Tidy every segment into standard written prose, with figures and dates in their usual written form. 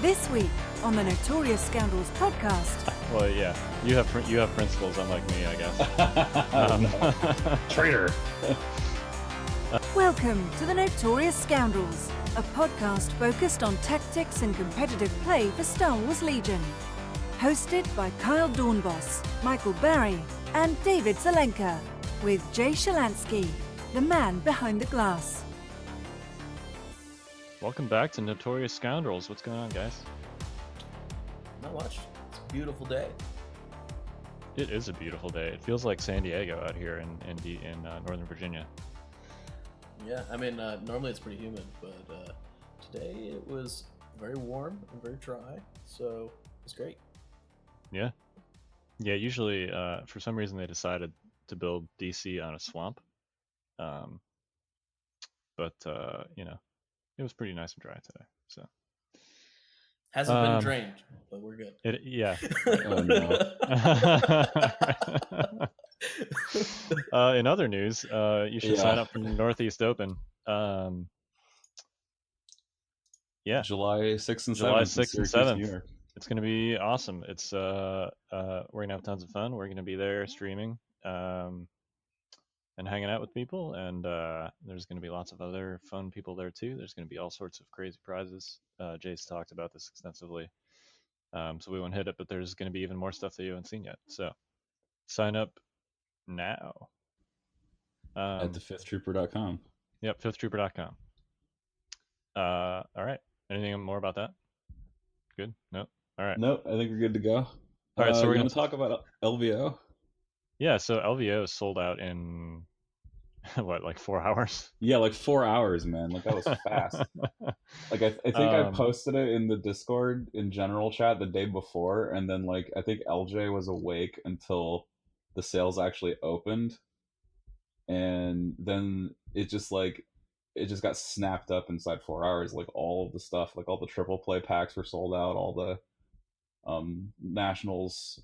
This week on the Notorious Scoundrels podcast. Well, yeah, you have principles, unlike me, I guess. Traitor. Welcome to the Notorious Scoundrels, a podcast focused on tactics and competitive play for Star Wars Legion. Hosted by Kyle Dornbos, Michael Barry, and David Zelenka, with Jay Shalansky, the man behind the glass. Welcome back to Notorious Scoundrels. What's going on, guys? Not much. It's a beautiful day. It is a beautiful day. It feels like San Diego out here in Northern Virginia. Yeah, I mean, normally it's pretty humid, but today it was very warm and very dry, so it's great. Yeah. Yeah, usually, for some reason, they decided to build DC on a swamp. But it was pretty nice and dry today, so. Hasn't been drained, but we're good. Yeah. Oh, no. In other news, you should sign up for Northeast Open. July 6th and 7th. July 6th and 7th. New York. It's going to be awesome. It's we're going to have tons of fun. We're going to be there streaming and hanging out with people, and there's going to be lots of other fun people there too. There's going to be all sorts of crazy prizes. Jay's talked about this extensively, so we won't hit it, but there's going to be even more stuff that you haven't seen yet. So sign up now. At thefifthtrooper.com. Yep, fifthtrooper.com. All right. Anything more about that? Good? Nope. All right. Nope, I think we're good to go. All right, so we're going to talk about LVO. Yeah, so LVO is sold out in, what, like 4 hours? Yeah, like 4 hours, man. Like, that was fast. Like, I think I posted it in the Discord in general chat the day before, and then, like, I think LJ was awake until the sales actually opened, and then it just got snapped up inside 4 hours. Like, all of the stuff, like all the triple play packs were sold out, all the Nationals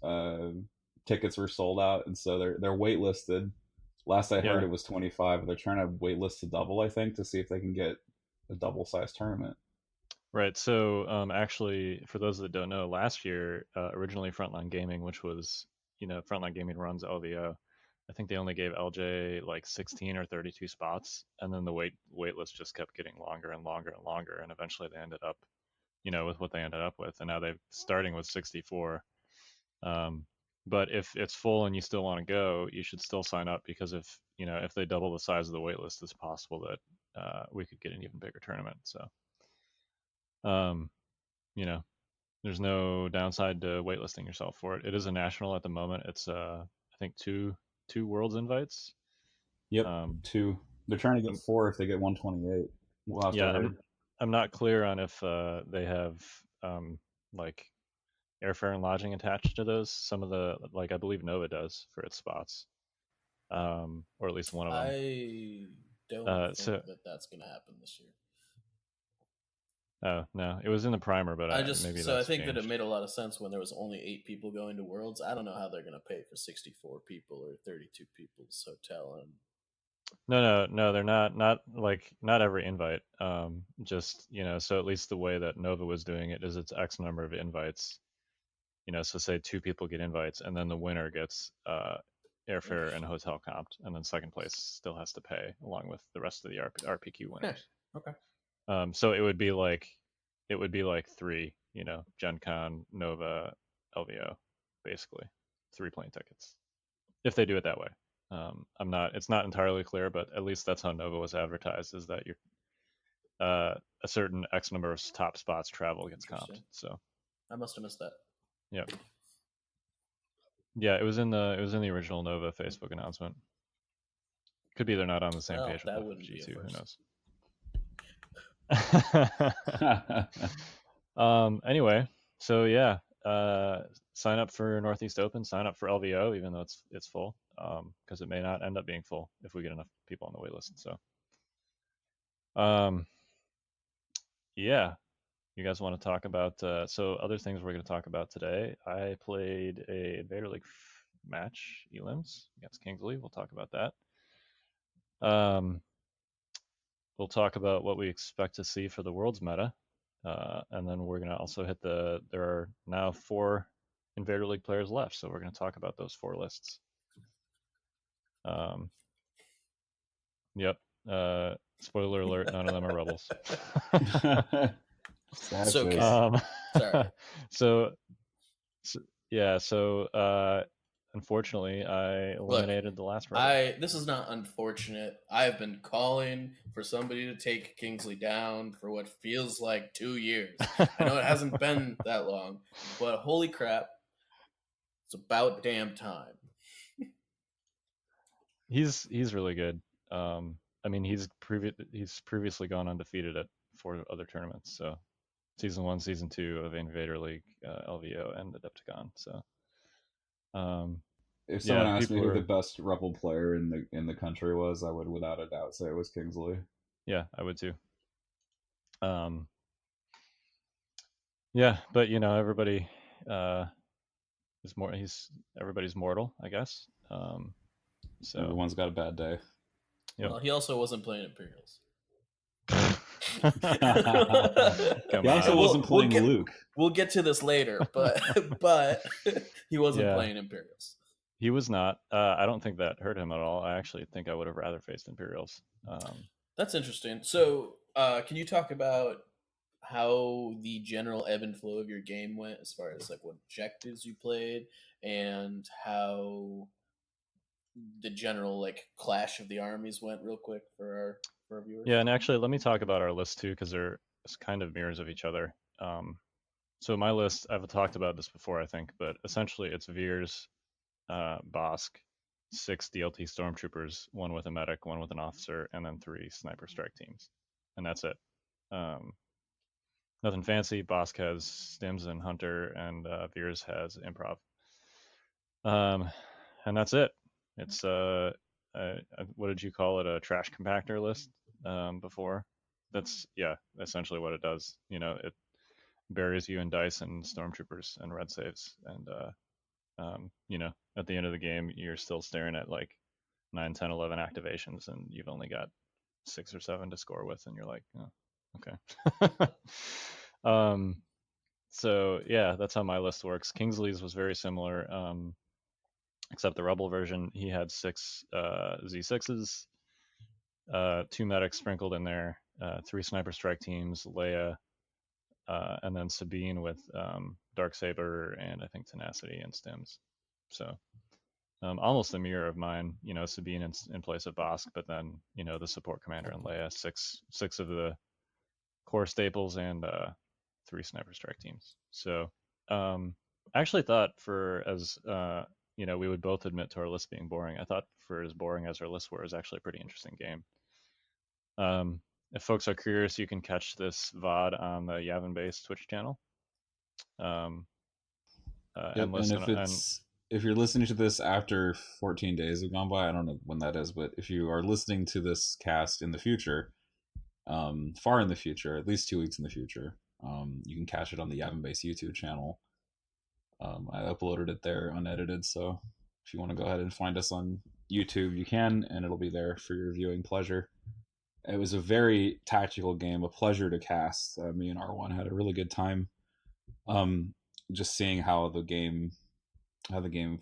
tickets were sold out, and so they're waitlisted. Last I heard, it was 25. They're trying to waitlist to double, I think, to see if they can get a double-sized tournament. Right. So actually, for those that don't know, last year, originally Frontline Gaming, which was, Frontline Gaming runs LVO, I think they only gave LJ like 16 or 32 spots, and then the wait list just kept getting longer and longer and longer, and eventually they ended up, with what they ended up with, and now they're starting with 64. But if it's full and you still want to go, you should still sign up, because if they double the size of the wait list, it's possible that we could get an even bigger tournament. So, there's no downside to waitlisting yourself for it. It is a national at the moment. It's I think two Worlds invites. Yep, 2. They're trying to get 4 if they get 128. We'll have to hurry. I'm not clear on if they have like airfare and lodging attached to those. Some of the, like, I believe Nova does for its spots, or at least one of them. I don't think that's going to happen this year. Oh no, it was in the primer, but I think changed. That it made a lot of sense when there was only 8 people going to Worlds. I don't know how they're going to pay for 64 people or 32 people's hotel. And no, they're not every invite. Just so at least the way that Nova was doing it is it's X number of invites. So say 2 people get invites, and then the winner gets airfare and hotel comped, and then second place still has to pay along with the rest of the RPQ winners. Okay. So it would be like 3, Gen Con, Nova, LVO, basically 3 plane tickets, if they do it that way. It's not entirely clear, but at least that's how Nova was advertised, is that you're a certain X number of top spots travel gets comped. So I must have missed that. Yeah. Yeah, it was in the original Nova Facebook announcement. Could be they're not on the same page with G2, who knows. Anyway, so yeah, sign up for Northeast Open, sign up for LVO, even though it's full, because it may not end up being full if we get enough people on the wait list. So yeah. You guys want to talk about so other things we're going to talk about today? I played a Invader League match, Elims, against Kingsley. We'll talk about that. We'll talk about what we expect to see for the World's meta, And then we're gonna also hit there are now 4 Invader League players left, so we're gonna talk about those 4 lists. Yep. Spoiler alert: none of them are rebels. So okay. Sorry. So yeah. So unfortunately, I eliminated the last rebel. This is not unfortunate. I have been calling for somebody to take Kingsley down for what feels like 2 years. I know it hasn't been that long, but holy crap, it's about damn time. He's really good. I mean, he's previously gone undefeated at 4 other tournaments. So season 1, season 2 of Invader League, LVO, and Adepticon. So if someone asked me who the best rebel player in the country was, I would without a doubt say it was Kingsley. Yeah, I would too. Yeah, but everybody is more. Everybody's mortal, I guess. So everyone's got a bad day. Yep. Well, he also wasn't playing Imperials. He also wasn't playing Luke. We'll get to this later, but he wasn't playing Imperials. He was not. I don't think that hurt him at all. I actually think I would have rather faced Imperials. That's interesting. So, can you talk about how the general ebb and flow of your game went, as far as like what objectives you played, and how the general like clash of the armies went, real quick for our viewers? Yeah, and actually, let me talk about our list too, because they're kind of mirrors of each other. So my list, I've talked about this before, I think, but essentially it's Veers, Bosk, 6 DLT stormtroopers, 1 with a medic, 1 with an officer, and then 3 sniper strike teams, and that's it. Nothing fancy. Bosk has stims and hunter, and Veers has improv. And that's it. It's what did you call it? A trash compactor list before. That's essentially what it does. It buries you in dice and stormtroopers and red saves, and at the end of the game, you're still staring at like 9, 10, 11 activations, and you've only got 6 or 7 to score with, and you're like, oh, okay. So yeah, that's how my list works. Kingsley's was very similar, except the Rebel version, he had 6 Z6s, 2 medics sprinkled in there, 3 sniper strike teams, Leia, and then Sabine with Darksaber and I think Tenacity and Stims. So almost a mirror of mine, Sabine in place of Bosk, but then the support commander and Leia, 6 of the core staples and 3 sniper strike teams. So I actually thought we would both admit to our list being boring. I thought for as boring as our lists were, it was actually a pretty interesting game. If folks are curious, you can catch this VOD on the Yavin Base Twitch channel. And if you're listening to this after 14 days have gone by, I don't know when that is, but if you are listening to this cast in the future, far in the future, at least 2 weeks in the future, you can catch it on the Yavin Base YouTube channel. I uploaded it there unedited, so if you want to go ahead and find us on YouTube, you can, and it'll be there for your viewing pleasure. It was a very tactical game, a pleasure to cast. Me and R1 had a really good time. Just seeing how the game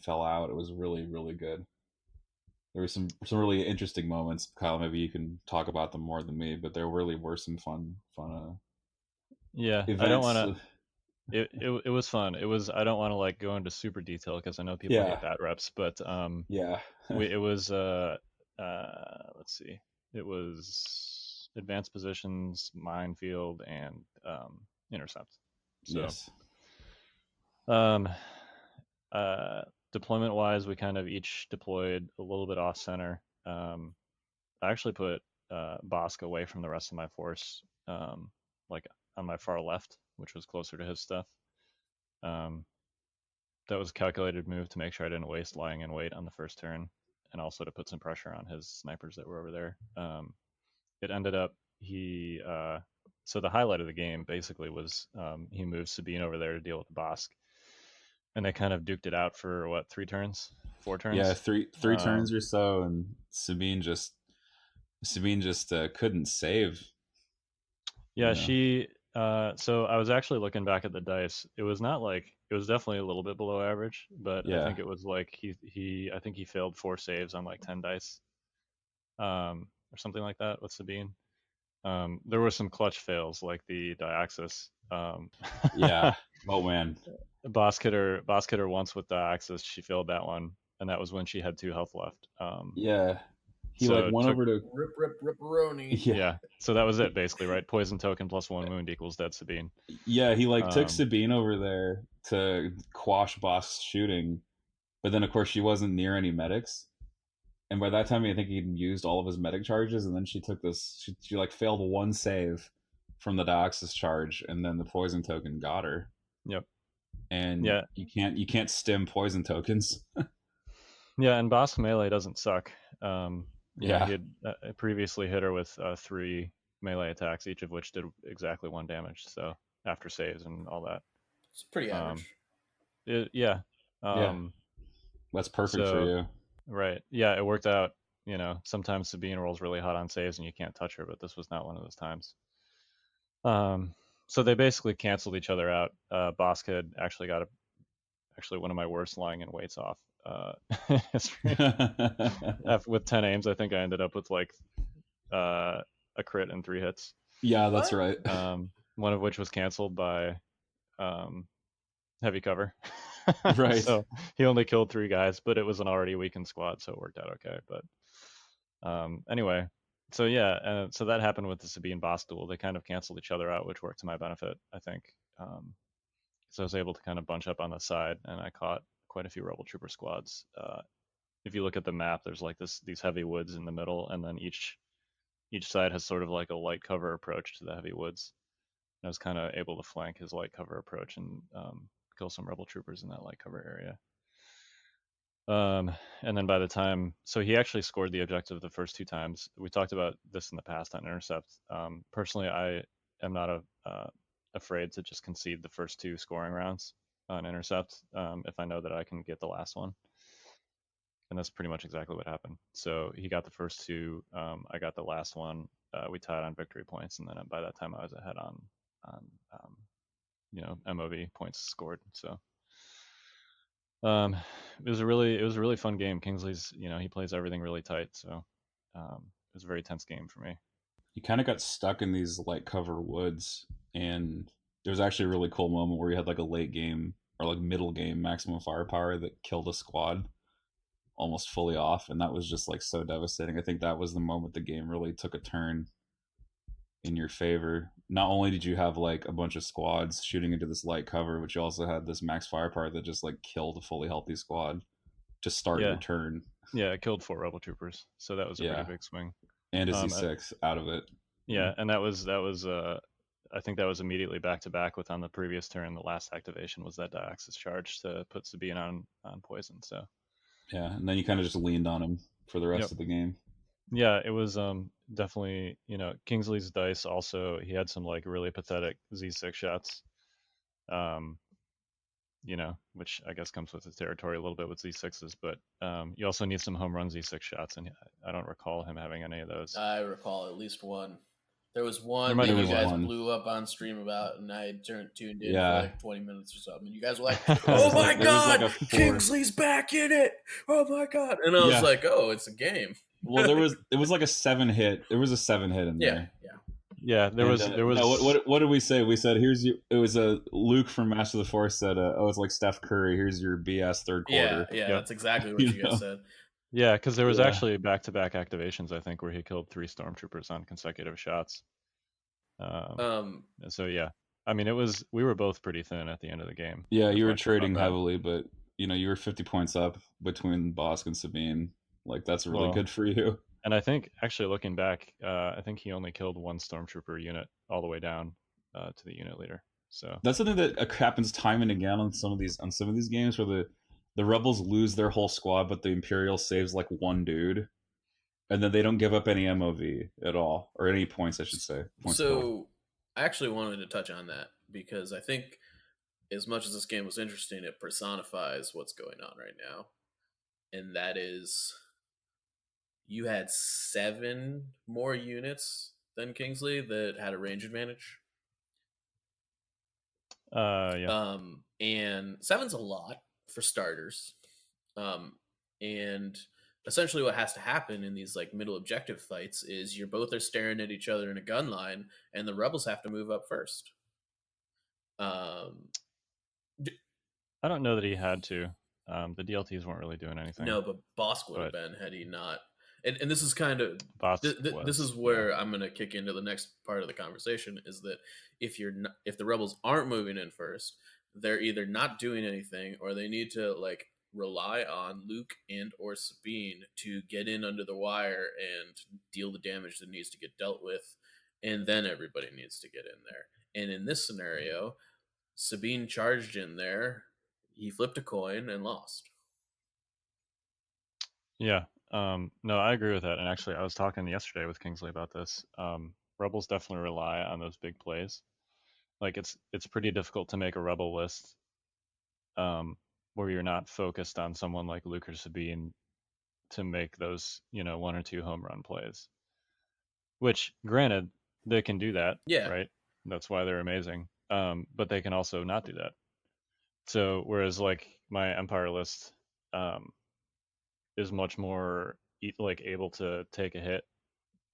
fell out, it was really, really good. There were some really interesting moments. Kyle, maybe you can talk about them more than me, but there really were some fun events. I don't want to. It was fun. It was. I don't want to like go into super detail because I know people hate bad reps, but it was. Let's see. It was advanced positions, minefield, and intercept. So, yes. Deployment wise, we kind of each deployed a little bit off center. I actually put Bosk away from the rest of my force, like on my far left, which was closer to his stuff. That was a calculated move to make sure I didn't waste lying in wait on the first turn, and also to put some pressure on his snipers that were over there. It ended up so the highlight of the game basically was he moved Sabine over there to deal with the Bosk, and they kind of duked it out for 4 turns? Yeah, three turns or so, and Sabine just couldn't save. Yeah, So I was actually looking back at the dice. It was not like it was definitely a little bit below average, but I Yeah. think it was like I think he failed 4 saves on like 10 dice, or something like that with Sabine. There were some clutch fails like the Diaxis. Yeah. Oh man. Boss hit her once with Diaxis. She failed that one, and that was when she had 2 health left. Yeah. He like So it went took over to Ripperoni. yeah. yeah. So that was it basically, right? Poison token plus 1 wound equals dead Sabine. Yeah, he like took Um, Sabine over there to quash Boss shooting, but then of course she wasn't near any medics. And by that time I think he'd used all of his medic charges, and then she took this she like failed 1 save from the Dioxys charge, and then the poison token got her. yep. And Yeah. you can't stem poison tokens. Yeah, and Boss melee doesn't suck. Yeah. He had previously hit her with 3 melee attacks, each of which did exactly 1 damage. So after saves and all that, It's pretty um, average. yeah. Yeah. Um, That's perfect for so you. right, yeah, it worked out. Sometimes Sabine rolls really hot on saves and you can't touch her, but this was not one of those times. So they basically canceled each other out. Boss Kid actually got actually one of my worst lying in weights off. With 10 aims, I think I ended up with like a crit and 3 hits. Yeah, that's What? right. One of which was canceled by heavy cover. Right. So he only killed 3 guys, but it was an already weakened squad, so it worked out okay. But anyway, so yeah, so that happened with the Sabine boss duel. They kind of canceled each other out, which worked to my benefit, I think. So I was able to kind of bunch up on the side, and I caught quite a few Rebel Trooper squads. If you look at the map, there's like these heavy woods in the middle, and then each side has sort of like a light cover approach to the heavy woods. And I was kind of able to flank his light cover approach and kill some Rebel Troopers in that light cover area. And then by the time, so he actually scored the objective the first 2 times. We talked about this in the past on intercept. Personally, I am not afraid to just concede the first 2 scoring rounds on intercept if I know that I can get the last one. And that's pretty much exactly what happened. So he got the first 2. I got the last one. We tied on victory points, and then by that time I was ahead on MOV points scored. So it was a really fun game. Kingsley's, he plays everything really tight, so it was a very tense game for me. You kind of got stuck in these light cover woods, and there was actually a really cool moment where you had like a late game or like middle game maximum firepower that killed a squad almost fully off, and that was just like so devastating. I think that was the moment the game really took a turn in your favor. Not only did you have like a bunch of squads shooting into this light cover, but you also had this max firepower that just like killed a fully healthy squad to start your turn. Yeah, it killed 4 Rebel Troopers, so that was a pretty big swing. And a Z6 out of it. Yeah, and that was I think that was immediately back to back with on the previous turn. The last activation was that Dioxys charge to put Sabine on poison. So yeah, and then you kind of just leaned on him for the rest of the game. Yeah, it was definitely, Kingsley's dice also, he had some like really pathetic Z6 shots. Which I guess comes with the territory a little bit with Z6s, but you also need some home run Z6 shots, and I don't recall him having any of those. I recall at least one. There was one that you guys blew up on stream about, and I tuned in for like 20 minutes or something. And you guys were like, "Oh my god, like Kingsley's back in it! Oh my god!" And I was like, "Oh, it's a game." Well, it was like a 7 hit. There was a 7 hit in there. Yeah, there was. What did we say? We said, it was a Luke from Master of the Force said, it's like Steph Curry. Here's your BS third quarter. Yeah, that's exactly what you guys said. Yeah, because there was actually back-to-back activations, I think, where he killed 3 stormtroopers on consecutive shots. So yeah, I mean, we were both pretty thin at the end of the game. Yeah, you were trading heavily, but you were 50 points up between Bosk and Sabine. Like that's really good for you. And I think actually looking back, I think he only killed 1 stormtrooper unit all the way down to the unit leader. So that's something that happens time and again on some of these games where the rebels lose their whole squad, but the Imperial saves like 1 dude, and then they don't give up any MOV at all, or any points, I should say. So I actually wanted to touch on that because I think as much as this game was interesting, it personifies what's going on right now. And that is, you had 7 more units than Kingsley that had a range advantage. Yeah. And seven's a lot for starters. And essentially what has to happen in these like middle objective fights is you're both are staring at each other in a gun line, and the rebels have to move up first. Um, I don't know that he had to. The DLTs weren't really doing anything. no, but Bosk would have been had he not. And this is kind of this is where I'm going to kick into the next part of the conversation, is that if you're not, if the rebels aren't moving in first, they're either not doing anything or they need to like rely on Luke and or Sabine to get in under the wire and deal the damage that needs to get dealt with, and then everybody needs to get in there. And in this scenario, Sabine charged in there, he flipped a coin and lost. Yeah. No, I agree with that. And actually, I was talking yesterday with Kingsley about this. Rebels definitely rely on those big plays. Like it's pretty difficult to make a rebel list where you're not focused on someone like Luke or Sabine to make those, one or two home run plays. Which, granted, they can do that, Yeah. right? That's why they're amazing. But they can also not do that. So whereas like my Empire list is much more like able to take a hit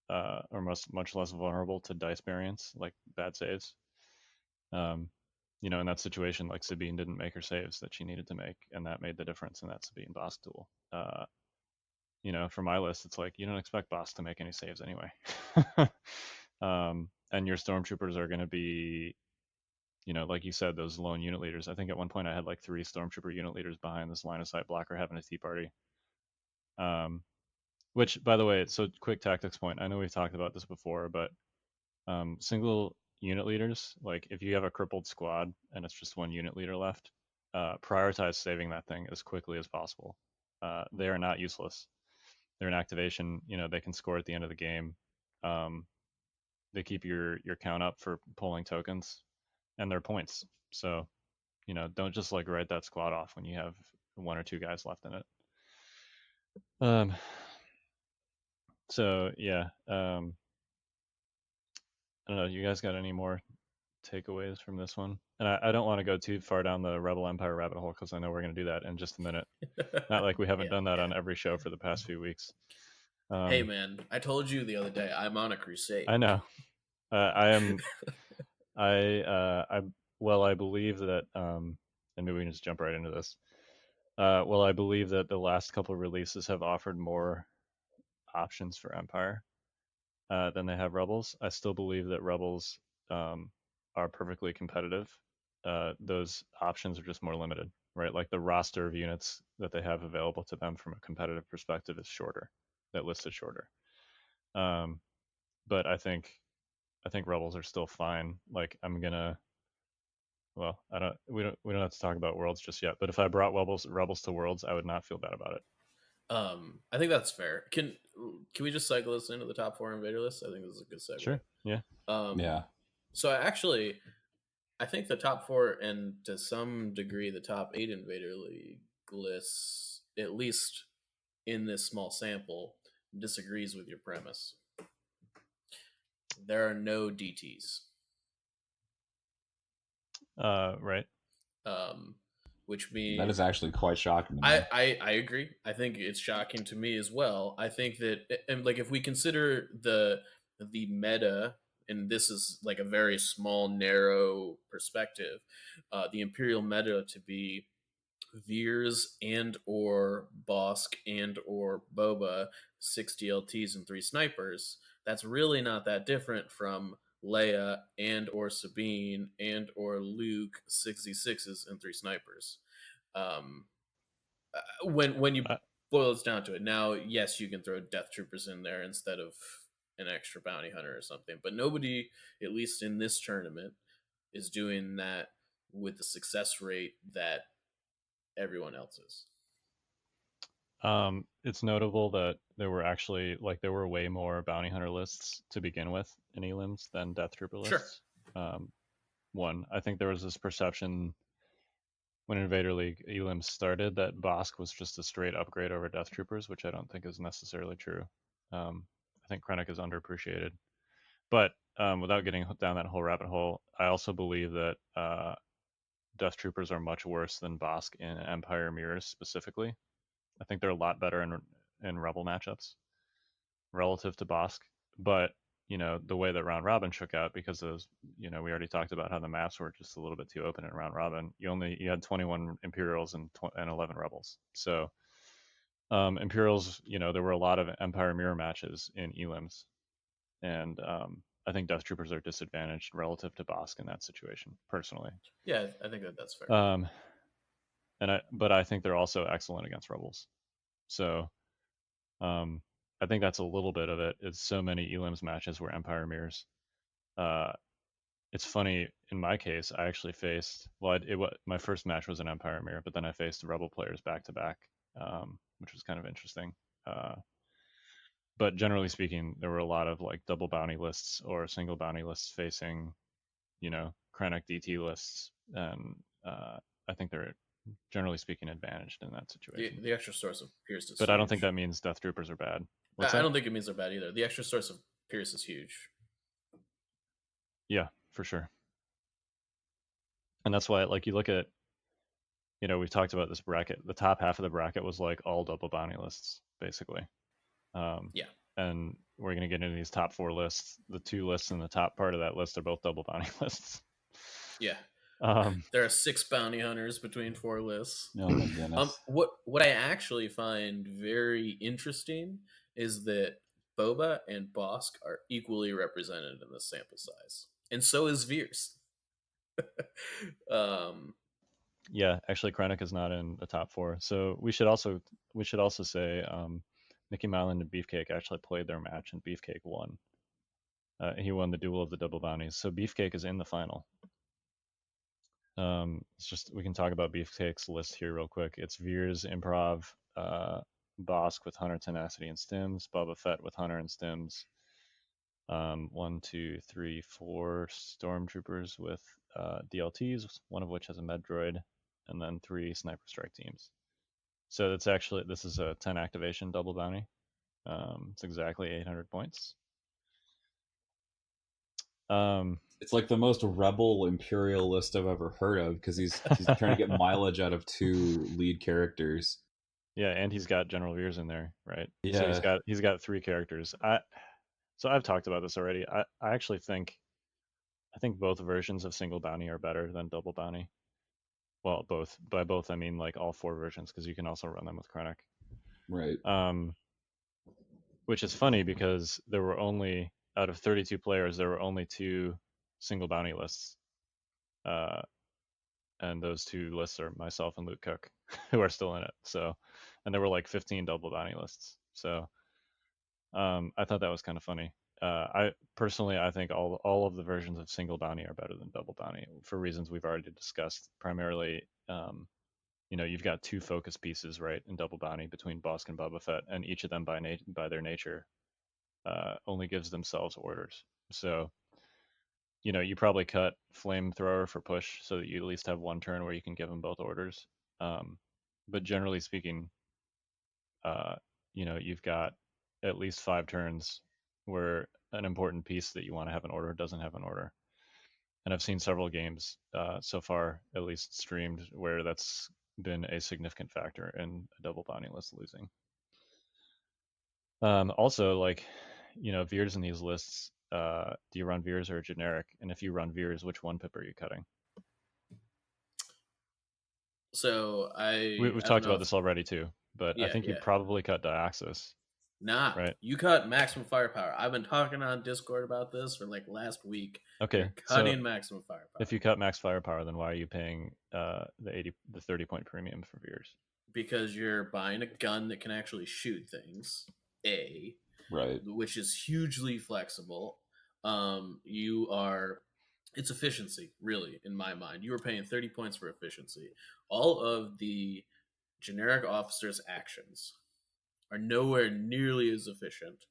or much less vulnerable to dice variance, like bad saves. In that situation, like Sabine didn't make her saves that she needed to make, and that made the difference in that Sabine Bosk duel. For my list, it's like you don't expect Bosk to make any saves anyway. And your stormtroopers are going to be, like you said, those lone unit leaders. I think at one point I had like 3 stormtrooper unit leaders behind this line of sight blocker having a tea party. Which, by the way, so quick tactics point. I know we've talked about this before, but single unit leaders, like if you have a crippled squad and it's just one unit leader left, prioritize saving that thing as quickly as possible. They are not useless. They're an activation. They can score at the end of the game. They keep your count up for pulling tokens, and they're points. So, don't just like write that squad off when you have 1 or 2 guys left in it. So yeah, I don't know. You guys got any more takeaways from this one? And I don't want to go too far down the Rebel Empire rabbit hole because I know we're going to do that in just a minute. Not like we haven't done that on every show for the past few weeks. Hey man, I told you the other day I'm on a crusade. I know. I am. I believe that. And maybe we can just jump right into this. I believe that the last couple of releases have offered more options for Empire than they have Rebels. I still believe that Rebels are perfectly competitive. Those options are just more limited, right? Like the roster of units that they have available to them from a competitive perspective is shorter. That list is shorter. But I think Rebels are still fine. Like I'm gonna. Well, I don't. We don't have to talk about Worlds just yet. But if I brought Rebels to Worlds, I would not feel bad about it. I think that's fair. Can we just cycle this into the top 4 Invader list? I think this is a good segue. Sure. Yeah. Yeah. So I think the top 4 and to some degree the top 8 Invader League lists, at least in this small sample, disagrees with your premise. There are no DTs. Right. Which means that is actually quite shocking to me. I agree. I think it's shocking to me as well. I think that, and like if we consider the meta, and this is like a very small, narrow perspective, the Imperial meta to be Veers and or Bosk and or Boba, 6 DLTs and 3 snipers. That's really not that different from Leia and or Sabine and or Luke, 66s and 3 snipers. When you boil it down to it, now yes, you can throw Death Troopers in there instead of an extra bounty hunter or something, but nobody, at least in this tournament, is doing that with the success rate that everyone else is. It's notable that there were way more bounty hunter lists to begin with in elims than Death Trooper lists. Sure. One, I think there was this perception when Invader League elims started that Bosk was just a straight upgrade over Death Troopers, which I don't think is necessarily true. I think Krennic is underappreciated. But without getting down that whole rabbit hole, I also believe that Death Troopers are much worse than Bosk in Empire Mirrors specifically. I think they're a lot better in Rebel matchups relative to Bosk. But, the way that round robin shook out, because those, we already talked about how the maps were just a little bit too open in round robin. You had 21 Imperials and 11 Rebels. So Imperials, there were a lot of Empire Mirror matches in Elims, and I think Death Troopers are disadvantaged relative to Bosk in that situation, personally. Yeah, I think that's fair. But I think they're also excellent against Rebels. So I think that's a little bit of it. It's so many Elims matches where Empire Mirrors. It's funny, in my case, I actually faced, my first match was an Empire Mirror, but then I faced Rebel players back to back, which was kind of interesting. But generally speaking, there were a lot of like double bounty lists or single bounty lists facing, Krennic DT lists, and I think they're generally speaking advantaged in that situation. The extra source of Pierce is but huge. I don't think that means Death Troopers are bad. I don't think it means they're bad either. The extra source of Pierce is huge. Yeah, for sure. And that's why, like, you look at, we've talked about this bracket. The top half of the bracket was like all double bounty lists, basically. Yeah. And we're going to get into these top 4 lists. The 2 lists in the top part of that list are both double bounty lists. Yeah. There are 6 bounty hunters between 4 lists. Oh my goodness. What I actually find very interesting is that Boba and Bosk are equally represented in this sample size, and so is Veers. Yeah, actually, Krennic is not in the top 4. So we should also say Nicky Myland and Beefcake actually played their match, and Beefcake won. He won the duel of the double bounties. So Beefcake is in the final. We can talk about Beefcake's list here real quick. It's Veers, Improv, Bosk with Hunter, Tenacity, and Stims, Boba Fett with Hunter and Stims, 1, 2, 3, 4 Stormtroopers with DLTs, one of which has a med droid, and then 3 Sniper Strike teams. So this is a 10 activation double bounty. It's exactly 800 points. It's like the most rebel Imperial list I've ever heard of, because he's trying to get mileage out of 2 lead characters. Yeah, and he's got General Veers in there, right? Yeah. So he's got 3 characters. So I've talked about this already. I actually think both versions of single bounty are better than double bounty. Well, both. By both, I mean like all 4 versions, because you can also run them with Krennic. Right. Which is funny because there were only, out of 32 players, there were only 2 single bounty lists. And those 2 lists are myself and Luke Cook, who are still in it. So, and there were like 15 double bounty lists. So I thought that was kind of funny. I think all of the versions of single bounty are better than double bounty for reasons we've already discussed. Primarily, you've got 2 focus pieces, right, in double bounty between Bosk and Boba Fett, and each of them by their nature only gives themselves orders. So, you probably cut Flamethrower for push so that you at least have 1 turn where you can give them both orders. But generally speaking, you've got at least 5 turns where an important piece that you want to have an order doesn't have an order. And I've seen several games so far, at least streamed, where that's been a significant factor in a double bounty list losing. Also, like, Veers in these lists, do you run Veers or generic? And if you run Veers, which 1 pip are you cutting? So we've talked about this already too, but Yeah, I think you probably cut Dioxis. Nah, right? You cut maximum firepower. I've been talking on Discord about this for like last week. Okay, You're cutting maximum firepower. If you cut max firepower, then why are you paying the 30 point premium for Veers? Because you're buying a gun that can actually shoot things. Right. Which is hugely flexible. It's efficiency, really, in my mind. You were paying 30 points for efficiency. All of the generic officer's actions are nowhere nearly as efficient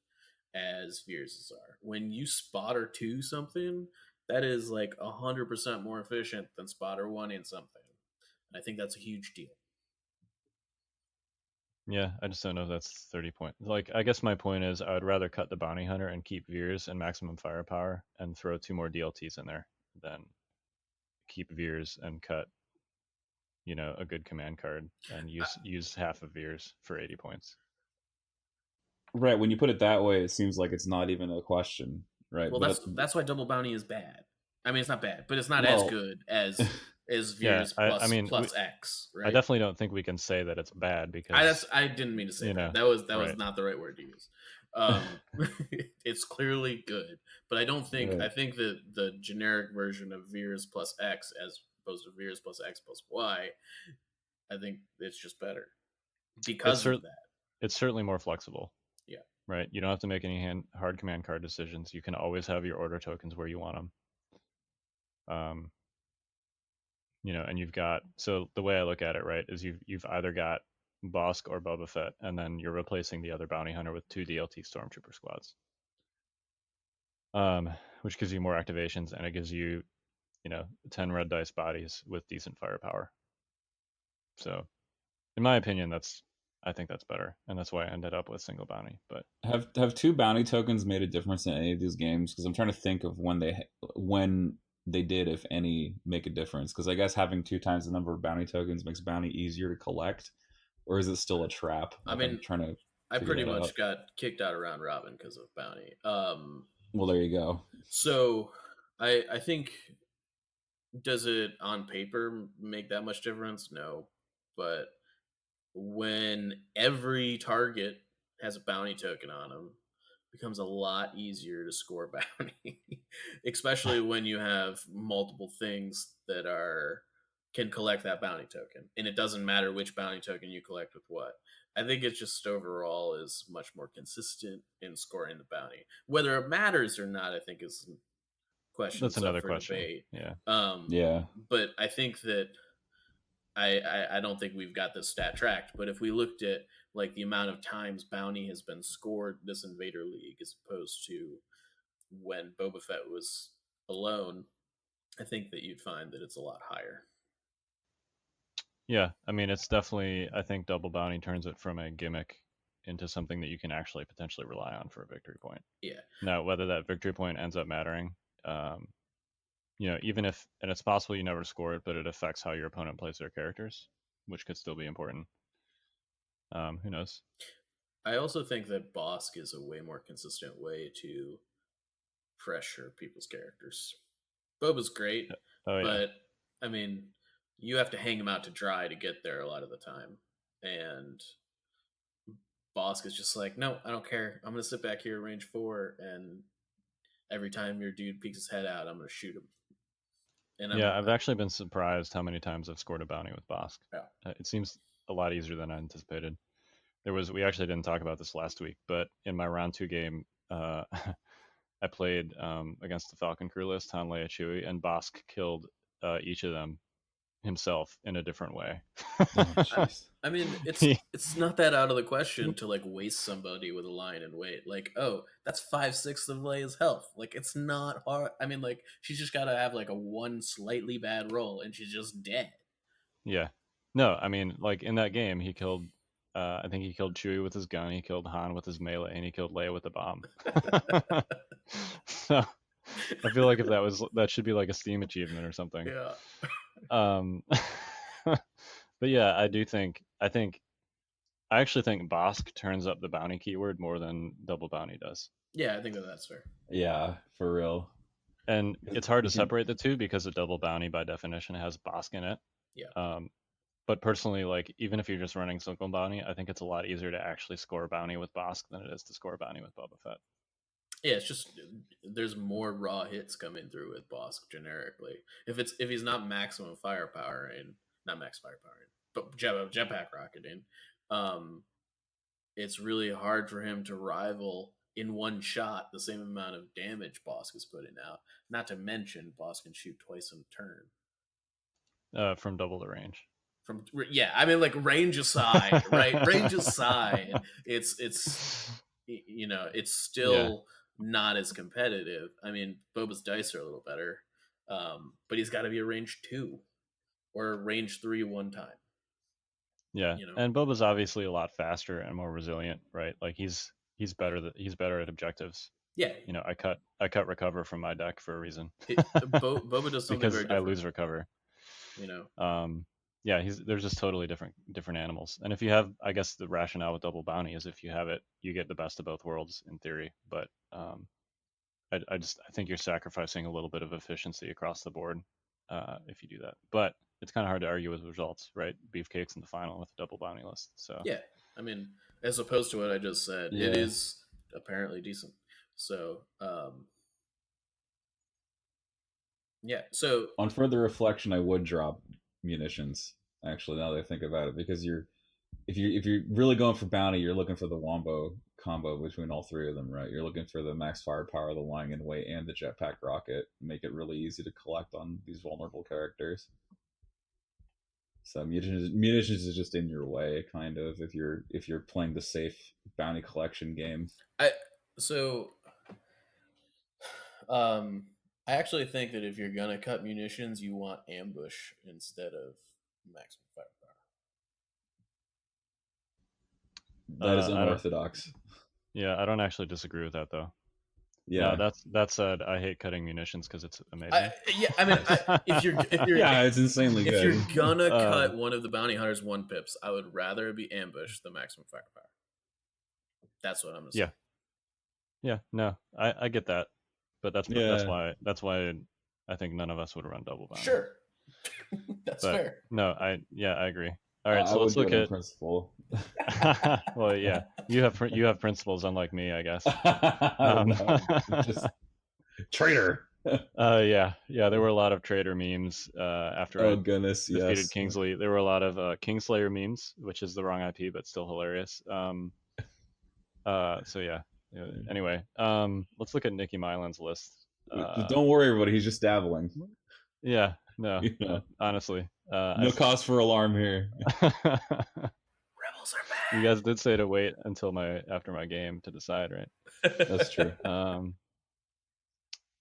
as Veers's are. When you spotter 2 something, that is like 100% more efficient than spotter 1 something. And I think that's a huge deal. Yeah, I just don't know if that's 30 points. Like, I guess my point is I would rather cut the bounty hunter and keep Veers and maximum firepower and throw 2 more DLTs in there than keep Veers and cut a good command card and use half of Veers for 80 points. Right. When you put it that way, it seems like it's not even a question, right? Well, But that's why double bounty is bad. I mean, it's not bad, but it's not as well, good as Yeah, Veers I mean, plus X, I right? definitely don't think we can say that it's bad because I didn't mean to say you know, that. That was right. not the right word to use. It's clearly good, but right. I think that the generic version of Veers plus X as opposed to Veers plus X plus Y, I think it's just better because of that. It's certainly more flexible. Yeah. Right. You don't have to make any hard command card decisions. You can always have your order tokens where you want them. And you've got, so the way I look at it, right, is you've either got Bosk or Boba Fett, and then you're replacing the other bounty hunter with 2 DLT stormtrooper squads. Which gives you more activations, and it gives you, 10 red dice bodies with decent firepower. So, in my opinion, I think that's better, and that's why I ended up with single bounty. But have 2 bounty tokens made a difference in any of these games? Because I'm trying to think of when they did, if any, make a difference. Because I guess having 2 times the number of bounty tokens makes bounty easier to collect, or is it still a trap? I mean, I'm trying to. I pretty much got kicked out of round robin because of bounty. Well, there you go. So I think, does it on paper make that much difference? No, but when every target has a bounty token on them, it becomes a lot easier to score bounty, especially when you have multiple things that can collect that bounty token, and it doesn't matter which bounty token you collect with what. I think it's just overall is much more consistent in scoring the bounty. Whether it matters or not, I think is questions. that's another for question. Debate. Yeah. Yeah. But I think that I don't think we've got this stat tracked, but if we looked at like the amount of times bounty has been scored this Invader League as opposed to when Boba Fett was alone, I think that you'd find that it's a lot higher. Yeah, I mean, it's definitely, I think double bounty turns it from a gimmick into something that you can actually potentially rely on for a victory point. Yeah. Now, whether that victory point ends up mattering, even if, and it's possible you never score it, but it affects how your opponent plays their characters, which could still be important. Who knows? I also think that Bosk is a way more consistent way to pressure people's characters. Boba's great, but I mean, you have to hang him out to dry to get there a lot of the time. And Bosk is just like, no, I don't care. I'm going to sit back here range 4, and every time your dude peeks his head out, I'm going to shoot him. And I've actually been surprised how many times I've scored a bounty with Bosk. Yeah. It seems a lot easier than I anticipated. We actually didn't talk about this last week, but in my round 2 game, I played against the Falcon crew list, Han, Leia, Chewie, and Bosk killed each of them himself in a different way. I mean, it's not that out of the question to like waste somebody with a line and wait. Like, oh, that's 5/6 of Leia's health. Like, it's not hard. I mean, like, she's just got to have like a one slightly bad roll and she's just dead. Yeah. No, I mean, like in that game, he killed. I think he killed Chewie with his gun. He killed Han with his melee, and he killed Leia with the bomb. So I feel like if that should be like a Steam achievement or something. Yeah. But yeah, I actually think Bosk turns up the bounty keyword more than double bounty does. Yeah, I think that's fair. Yeah, for real. And it's hard to separate the two because a double bounty by definition has Bosk in it. Yeah. But personally, like even if you're just running single bounty, I think it's a lot easier to actually score bounty with Bosk than it is to score bounty with Boba Fett. Yeah, it's just there's more raw hits coming through with Bosk generically. If he's not maximum firepower and not max firepower, but jetpack rocketing, it's really hard for him to rival in one shot the same amount of damage Bosk is putting out. Not to mention Bosk can shoot twice in a turn. From double the range. I mean, like range aside, right? Range aside, it's still not as competitive. I mean, Boba's dice are a little better, but he's got to be a range 2 or a range 3 one time. Yeah, and Boba's obviously a lot faster and more resilient, right? Like he's better at objectives. Yeah, I cut recover from my deck for a reason. Boba does something because very different. I lose recover. yeah, they're just totally different animals. And if you have, I guess the rationale with double bounty is if you have it, you get the best of both worlds in theory. But I think you're sacrificing a little bit of efficiency across the board if you do that. But it's kind of hard to argue with results, right? Beefcakes in the final with a double bounty list. So Yeah, I mean, as opposed to what I just said, Yeah. it is apparently decent. So, yeah. So On further reflection, I would drop munitions. Actually, now that I think about it, because if you're really going for bounty, you're looking for the wombo combo between all three of them, right? You're looking for the max firepower, the lying in wait, and the jetpack rocket. Make it really easy to collect on these vulnerable characters. So munitions is just in your way, kind of, if you're playing the safe bounty collection game. I so I actually think that if you're gonna cut munitions, you want ambush instead of maximum firepower. That is I don't. unorthodox. Yeah, I don't actually disagree with that though. Yeah, No, that said, I hate cutting munitions because it's amazing. I mean, if you're yeah, it's insanely if good. you're gonna cut one of the bounty hunters 1-pips, I would rather be ambush than maximum firepower. That's what I'm gonna say. Yeah. Yeah, no, I get that, but that's why I think none of us would run double bounty. Sure, that's But fair. no, I agree. All right, I so let's would look do it in at. principle. Well, yeah, you have principles, unlike me, I guess. No, just traitor. Yeah, there were a lot of traitor memes after I Goodness, defeated yes. Kingsley. There were a lot of Kingslayer memes, which is the wrong IP, but still hilarious. So yeah. Anyway, let's look at Nicky Mylan's list. Don't worry, everybody. He's just dabbling. Yeah, no, You know. honestly, No cause for alarm here. Rebels are back. You guys did say to wait until after my game to decide, right? That's true. All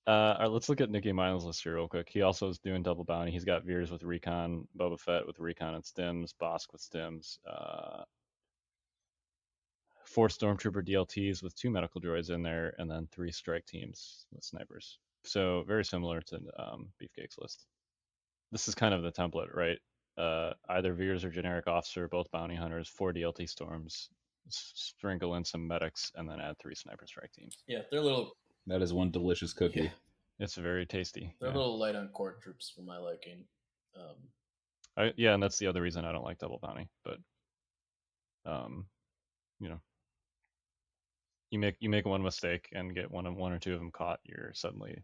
right, let's look at Nicky Mylan's list here real quick. He also is doing double bounty. He's got Veers with recon, Boba Fett with recon and stims, Bosk with stims, 4 stormtrooper DLTs with 2 medical droids in there, and then 3 strike teams with snipers. So very similar to Beefcake's list. This is kind of the template, right? Either Veers or generic officer, both bounty hunters, 4 DLT storms, sprinkle in some medics, and then add 3 sniper strike teams. Yeah, they're a little. That is one delicious cookie. Yeah. It's very tasty. They're a little light on core troops for my liking. Yeah, and that's the other reason I don't like double bounty. But, you make one mistake and get one or two of them caught, you're suddenly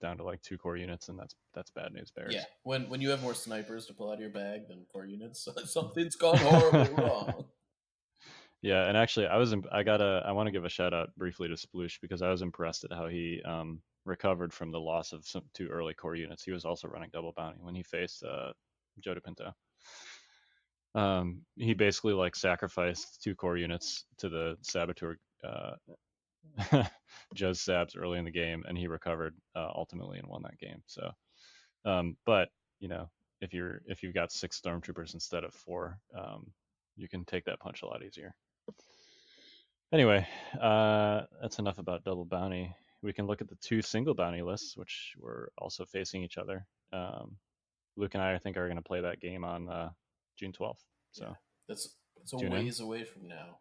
down to like 2 core units, and that's bad news bears. Yeah, when you have more snipers to pull out of your bag than core units, something's gone horribly wrong. Yeah, and actually, I want to give a shout out briefly to Sploosh because I was impressed at how he recovered from the loss of some 2 early core units. He was also running double bounty when he faced Joe DePinto. He basically like sacrificed 2 core units to the saboteur Joe's Sabs early in the game, and he recovered ultimately and won that game. So, but if you've got 6 stormtroopers instead of 4, you can take that punch a lot easier. Anyway, that's enough about double bounty. We can look at the 2 single bounty lists, which were also facing each other. Luke and I think are going to play that game on June 12th. So yeah, that's a ways away from now.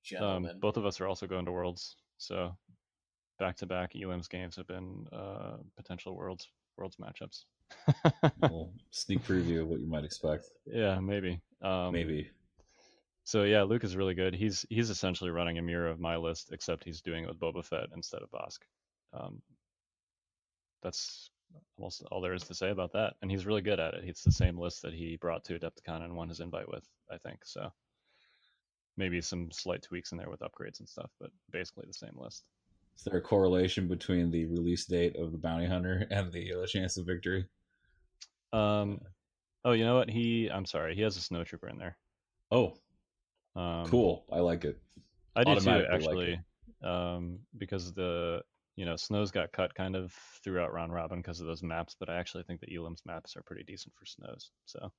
Gentlemen. Both of us are also going to Worlds, so back-to-back Elim's games have been potential Worlds matchups. Well, sneak preview of what you might expect. Yeah, maybe. Maybe. So yeah, Luke is really good. He's essentially running a mirror of my list, except he's doing it with Boba Fett instead of Bosk. That's almost all there is to say about that, and he's really good at it. It's the same list that he brought to Adepticon and won his invite with, I think. So maybe some slight tweaks in there with upgrades and stuff, but basically the same list. Is there a correlation between the release date of the bounty hunter and the chance of victory? Oh, you know what? I'm sorry. He has a snowtrooper in there. Oh, cool. I like it. I do too, actually. Because the snows got cut kind of throughout round robin because of those maps, but I actually think the Elim's maps are pretty decent for snows. So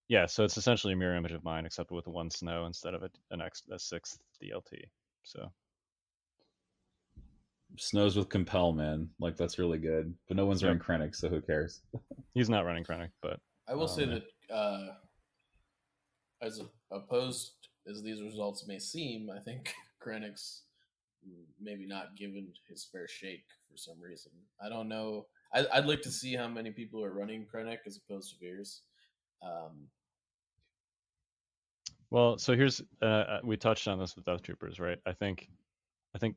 yeah, so it's essentially a mirror image of mine, except with 1 snow instead of a 6th DLT. So Snows with Compel, man. Like, that's really good. But no one's running Krennic, so who cares? He's not running Krennic, but I will say that as opposed as these results may seem, I think Krennic's maybe not given his fair shake for some reason. I don't know. I'd like to see how many people are running Krennic as opposed to Veers. Well, so here's we touched on this with Death Troopers, right? I think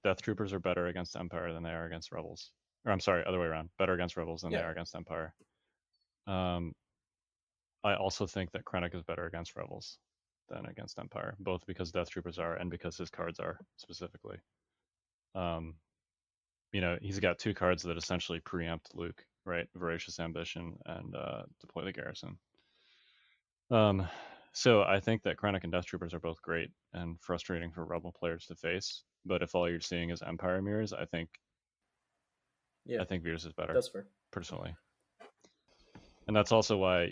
Death Troopers are better against Empire than they are against Rebels. Or I'm sorry, other way around. Better against Rebels than they are against Empire. I also think that Krennic is better against Rebels than against Empire, both because Death Troopers are and because his cards are specifically. He's got 2 cards that essentially preempt Luke, right? Voracious Ambition and Deploy the Garrison. So I think that Krennic and Death Troopers are both great and frustrating for Rebel players to face. But if all you're seeing is Empire mirrors, I think Veers is better. That's fair. Personally. And that's also why,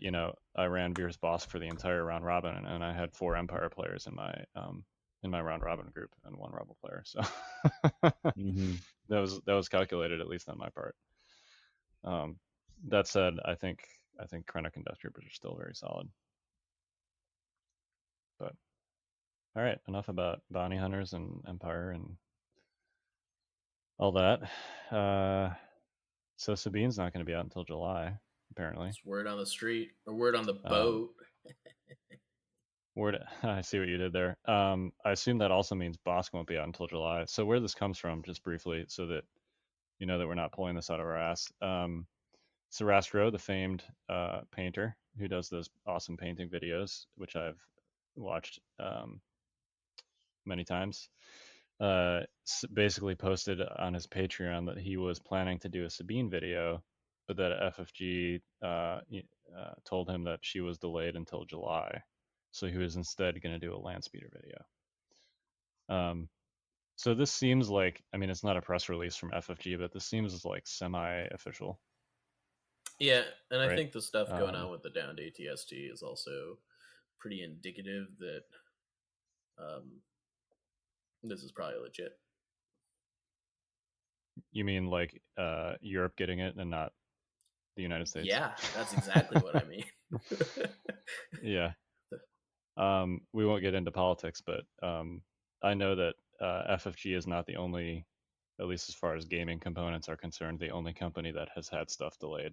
I ran Veers Boss for the entire round robin, and I had 4 Empire players in my round robin group and 1 Rebel player. So that was calculated, at least on my part. That said, I think Krennic and Death Troopers are still very solid. But all right, enough about bounty hunters and Empire and all that. So Sabine's not going to be out until July, apparently. It's word on the street or word on the boat. I see what you did there. I assume that also means Bosk won't be out until July. So where this comes from, just briefly, so that you know that we're not pulling this out of our ass. Sarastro, the famed painter who does those awesome painting videos, which I've watched many times, basically posted on his Patreon that he was planning to do a Sabine video, but that FFG told him that she was delayed until July. So he was instead going to do a land speeder video. So this seems like, it's not a press release from FFG, but this seems like semi-official. Yeah, and I think the stuff going on with the downed ATST is also pretty indicative that this is probably legit. You mean like Europe getting it and not the United States? Yeah, that's exactly what I mean. Yeah. We won't get into politics, but I know that FFG is not the only, at least as far as gaming components are concerned, the only company that has had stuff delayed.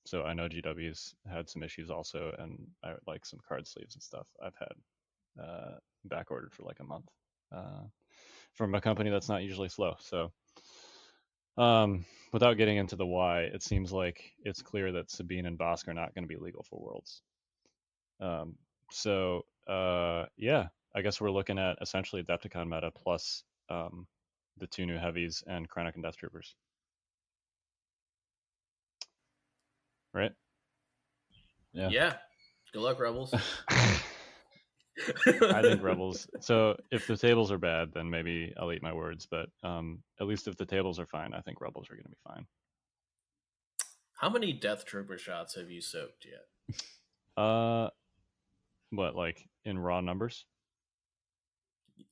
So I know GW's had some issues also, and I would like some card sleeves and stuff I've had back ordered for like a month from a company that's not usually slow. So without getting into the why, it seems like it's clear that Sabine and Bosk are not going to be legal for Worlds. So yeah, I guess we're looking at essentially Adepticon meta plus the 2 new heavies and Krennic and Death Troopers. Right? Yeah. Good luck, Rebels. I think Rebels. So if the tables are bad, then maybe I'll eat my words. But at least if the tables are fine, I think Rebels are going to be fine. How many Death Trooper shots have you soaked yet? What, like in raw numbers?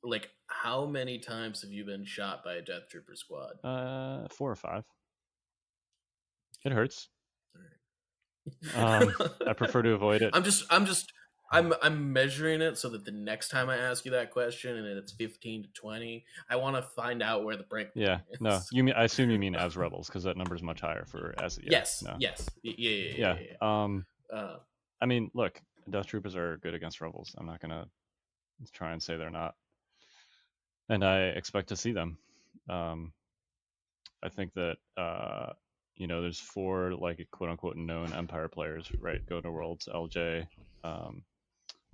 Like, how many times have you been shot by a Death Trooper squad? 4 or 5. It hurts. Right. I prefer to avoid it. I'm measuring it so that the next time I ask you that question and it's 15 to 20, I want to find out where the break. Yeah, is. No, I assume you mean as Rebels because that number is much higher for as. Yeah, yes, no. Yes, yeah. I mean, look, Death Troopers are good against Rebels. I'm not gonna try and say they're not, and I expect to see them. I think that there's 4 like quote unquote known Empire players, right? Go to Worlds, LJ,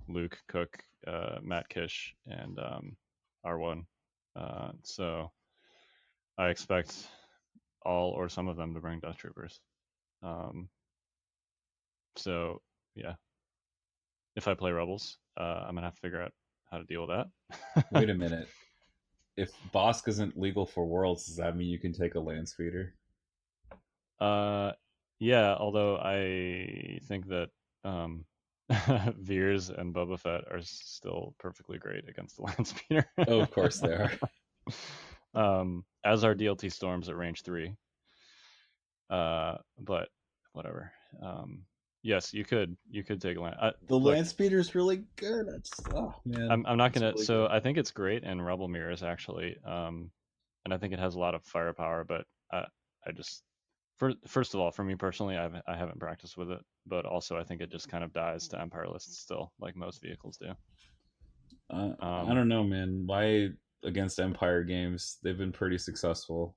Luke, Cook, Matt Kish, and R1. So I expect all or some of them to bring Death Troopers. So yeah, if I play Rebels, I'm gonna have to figure out how to deal with that. Wait a minute. If Bosk isn't legal for Worlds, does that mean you can take a land speeder? Yeah, although I think that Veers and Boba Fett are still perfectly great against the land speeder. Oh, of course they are. As are DLT storms at range 3. But whatever. Yes, you could take land. The Look, land speeder is really good. Man, I'm not it's gonna. really So good. I think it's great in Rebel Mirrors actually, and I think it has a lot of firepower. But I just, first of all, for me personally, I haven't practiced with it. But also, I think it just kind of dies to Empire lists still, like most vehicles do. I don't know, man. Why against Empire games? They've been pretty successful.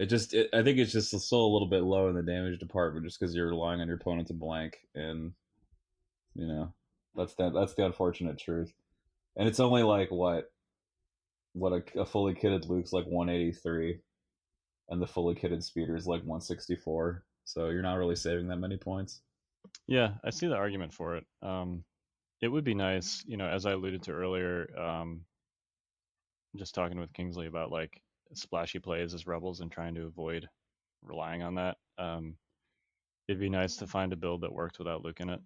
I think it's just still a little bit low in the damage department, just because you're relying on your opponent to blank, and you know, that's the unfortunate truth. And it's only like a fully kitted Luke's like 183, and the fully kitted speeder is like 164. So you're not really saving that many points. Yeah, I see the argument for it. It would be nice, as I alluded to earlier, just talking with Kingsley about like splashy plays as rebels and trying to avoid relying on that. It'd be nice to find a build that worked without Luke in it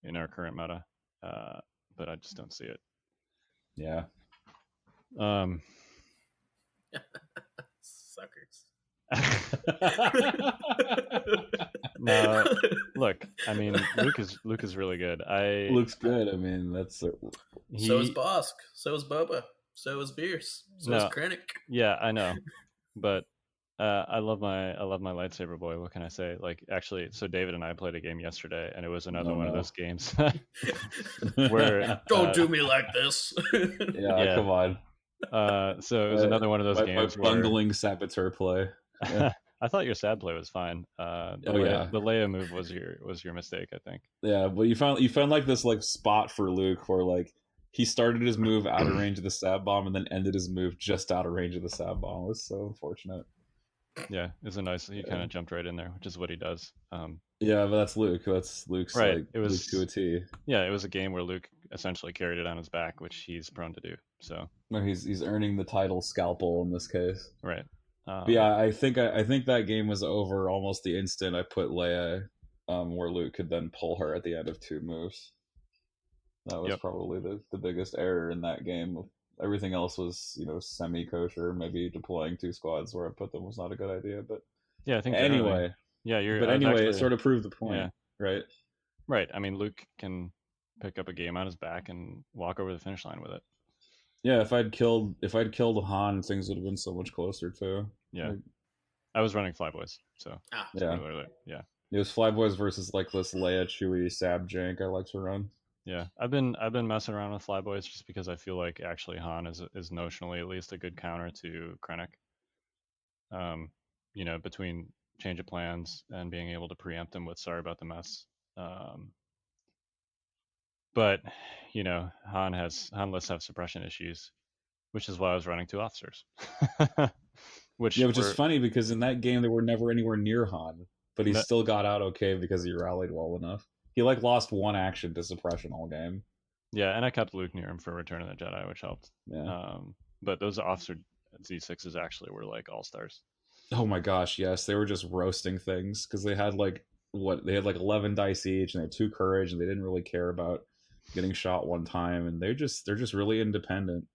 in our current meta, but I just don't see it. Yeah. Suckers. No, look, I mean, Luke is really good. Luke's good. I mean, so is Bosk. So is Boba. So is Bierce. So is Krennic. Yeah, I know, but I love my lightsaber boy. What can I say? Like, actually, so David and I played a game yesterday, and it was another one of those games where don't do me like this. Yeah, come on. So it was another one of those games where bungling saboteur play. Yeah. I thought your sad play was fine. The Leia move was your mistake, I think. Yeah, but you found like this like spot for Luke where like he started his move out of range of the sab bomb and then ended his move just out of range of the sab bomb. It was so unfortunate. Yeah, it's a nice. He kind of jumped right in there, which is what he does. Yeah, but that's Luke. That's Luke's right. Like it was Luke to a T. Yeah, it was a game where Luke essentially carried it on his back, which he's prone to do. So no, he's earning the title scalpel in this case. Right. But yeah, I think that game was over almost the instant I put Leia, where Luke could then pull her at the end of 2 moves. That was probably the biggest error in that game. Everything else was, semi-kosher. Maybe deploying 2 squads where I put them was not a good idea, but yeah, I think anyway. It sort of proved the point, right? Right. I mean, Luke can pick up a game on his back and walk over the finish line with it. Yeah, if I'd killed Han, things would have been so much closer too. Yeah, I was running Flyboys, so yeah. It was Flyboys versus like this Leia Chewie Sab jank I like to run. Yeah, I've been messing around with Flyboys just because I feel like actually Han is notionally at least a good counter to Krennic. Between change of plans and being able to preempt him with sorry about the mess. But Han lists have suppression issues, which is why I was running 2 officers. Which is funny because in that game they were never anywhere near Han, but he still got out okay because he rallied well enough. He like lost 1 action to suppression all game. Yeah, and I kept Luke near him for Return of the Jedi, which helped. Yeah. But those officer Z6s actually were like all stars. Oh my gosh, yes, they were just roasting things because they had like 11 dice each, and they had 2 courage, and they didn't really care about getting shot 1 time, and they're just really independent.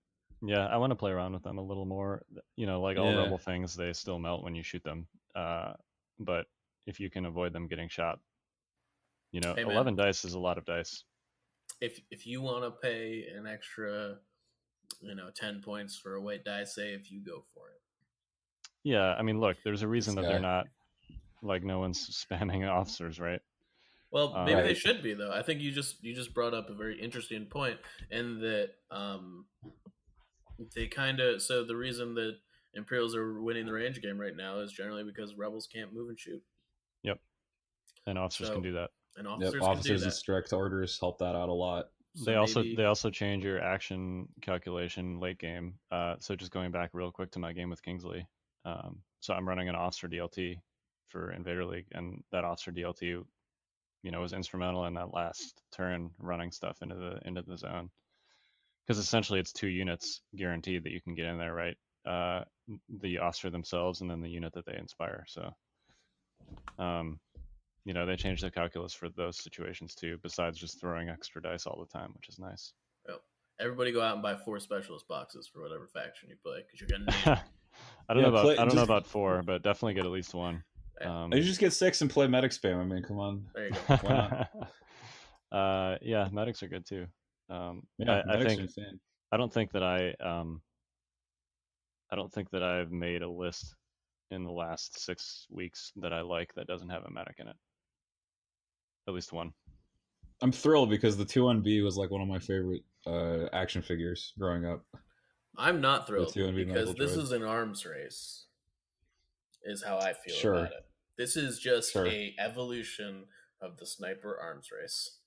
Yeah, I want to play around with them a little more. Like all rebel things, they still melt when you shoot them. But if you can avoid them getting shot, 11 dice is a lot of dice. If you want to pay an extra, 10 points for a white die save, you go for it. Yeah, I mean, look, there's a reason that they're not, like, no one's spamming officers, right? Well, maybe they should be, though. I think you just brought up a very interesting point, in that they kind of, so the reason that Imperials are winning the range game right now is generally because Rebels can't move and shoot. Yep. And officers can do that. And officers officers and strict orders help that out a lot. So they also change your action calculation late game. So just going back real quick to my game with Kingsley. So I'm running an officer DLT for Invader League, and that officer DLT, was instrumental in that last turn running stuff into the zone. Because essentially it's 2 units guaranteed that you can get in there, right? The officer themselves and then the unit that they inspire. So, they changed the calculus for those situations too, besides just throwing extra dice all the time, which is nice. Oh. Everybody go out and buy 4 specialist boxes for whatever faction you play, because you're gonna need it. I don't Yeah, know about 4, but definitely get at least 1. You just get 6 and play medic spam. I mean, come on. There you go. Why not? Yeah, medics are good too. Yeah, I medics think are insane. I don't think that I've made a list in the last 6 weeks that I like that doesn't have a medic in it. At least 1. I'm thrilled because the 2-1B was like one of my favorite action figures growing up. I'm not thrilled 2-1B because medical this droid. is an arms race, is how I feel Sure. about it. This is just Sure. a evolution of the sniper arms race.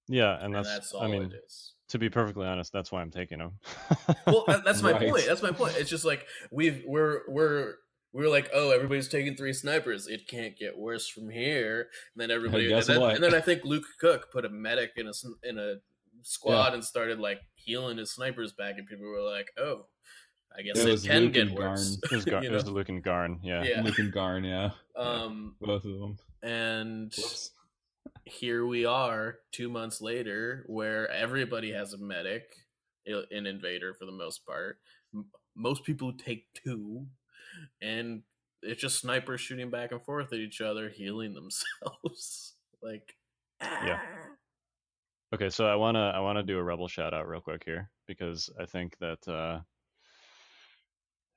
Yeah, and And that's that's all I mean, it is. to be perfectly honest, that's why I'm taking them. Well, that's my Right. point. That's my point. It's just like we're like, oh, everybody's taking 3 snipers. It can't get worse from here. And then everybody, Guess and what? then I think Luke Cook put a medic in a squad and started like healing his snipers back, and people were like, oh, I guess it can Luke get and worse. Garn. It was it was the Luke and Garn, yeah. Luke and Garn, yeah. Both of them. And Whoops. here we are 2 months later, where everybody has a medic in Invader for the most part. Most people take 2, and it's just snipers shooting back and forth at each other, healing themselves. Like, Yeah. Okay, so I wanna do a rebel shout out real quick here, because I think that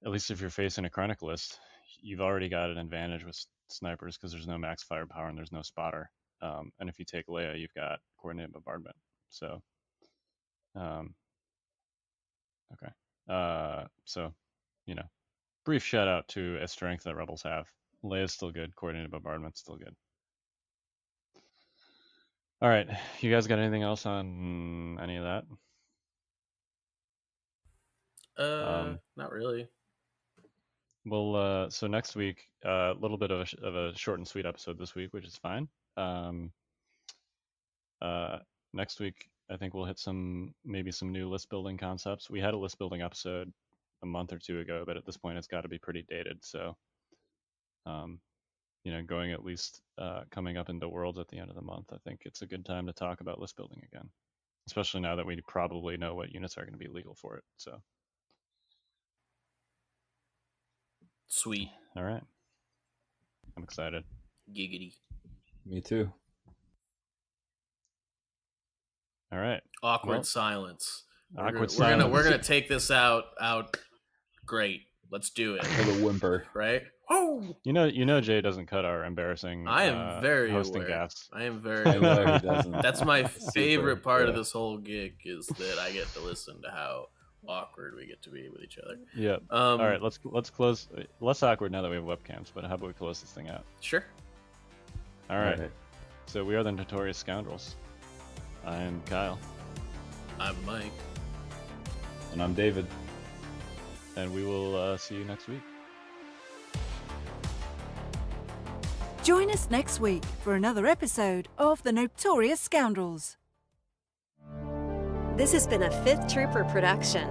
at least if you're facing a chronic list, you've already got an advantage with snipers because there's no max firepower and there's no spotter. And if you take Leia, you've got coordinated bombardment. So, okay. So, brief shout out to a strength that rebels have. Leia's still good. Coordinated bombardment's still good. All right, you guys got anything else on any of that? Not really. Well, so next week, a little bit of a short and sweet episode this week, which is fine. Next week, I think we'll hit maybe some new list building concepts. We had a list building episode a month or 2 ago, but at this point, it's got to be pretty dated. So, going at least coming up into Worlds at the end of the month, I think it's a good time to talk about list building again, especially now that we probably know what units are going to be legal for it. So. Sweet. All right. I'm excited. Giggity. Me too. All right. Awkward silence. Awkward silence. We're gonna take this out. Great. Let's do it. For the whimper. Right? Oh. You know, Jay doesn't cut our embarrassing. I am very hosting aware. gaffes. I am very I know aware. he doesn't. That's my favorite part of this whole gig, is that I get to listen to how awkward we get to be with each other. Yeah. All right. Let's close. Less awkward now that we have webcams, but how about we close this thing out? Sure. All right. So we are the Notorious Scoundrels. I'm Kyle. I'm Mike. And I'm David. And we will see you next week. Join us next week for another episode of the Notorious Scoundrels. This has been a 5th Trooper production.